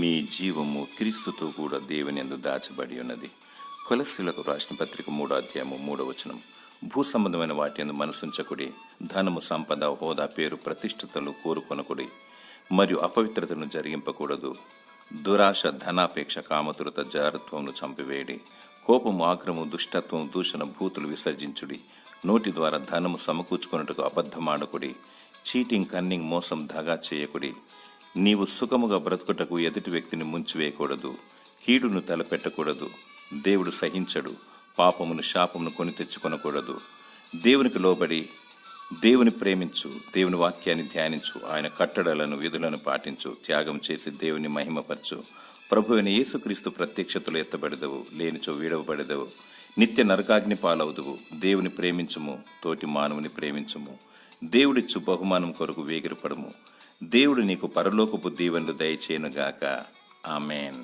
మీ జీవము క్రీస్తుతో కూడా దేవుని యందు దాచబడి ఉన్నది. కొలస్సీలకు రాసిన పత్రిక 3వ అధ్యాయము 3వ వచనం. భూ సంబంధమైన వాటి యందు మనసుంచకుడి, ధనము, సంపద, హోదా, పేరు, ప్రతిష్ఠితలు కోరుకొనకుడి, మరియు అపవిత్రతను జరిగింపకూడదు. దురాశ, ధనాపేక్ష, కామతురత, జారత్వమును చంపివేయడి. కోపము, ఆగ్రహము, దుష్టత్వం, దూషణ, భూతులు విసర్జించుడి. నోటి ద్వారా ధనము సమకూర్చుకొనుటకు అబద్ధమాడకుడి. చీటింగ్, కన్నింగ్, మోసం, దగా చేయకుడి. నీవు సుఖముగా బ్రతుకుటకు ఎదుటి వ్యక్తిని ముంచివేయకూడదు. కీడును తలపెట్టకూడదు. దేవుడు సహించడు. పాపమును, శాపమును కొని తెచ్చుకొనకూడదు. దేవునికి లోబడి దేవుని ప్రేమించు, దేవుని వాక్యాన్ని ధ్యానించు, ఆయన కట్టడలను, విధులను పాటించు, త్యాగం చేసి దేవుని మహిమపరచు. ప్రభువైన యేసుక్రీస్తు ప్రత్యక్షతలు ఎత్తబడదవు, లేనిచో వీడవబడదవు, నిత్య నరకాగ్ని పాలవుదువు. దేవుని ప్రేమించుము, తోటి మానవుని ప్రేమించుము. దేవుడిచ్చు బహుమానం కొరకు వేగిరపడము. దేవుడు నీకు పరలోకపు దీవెనలు దయచేయునుగాక. ఆమేన్.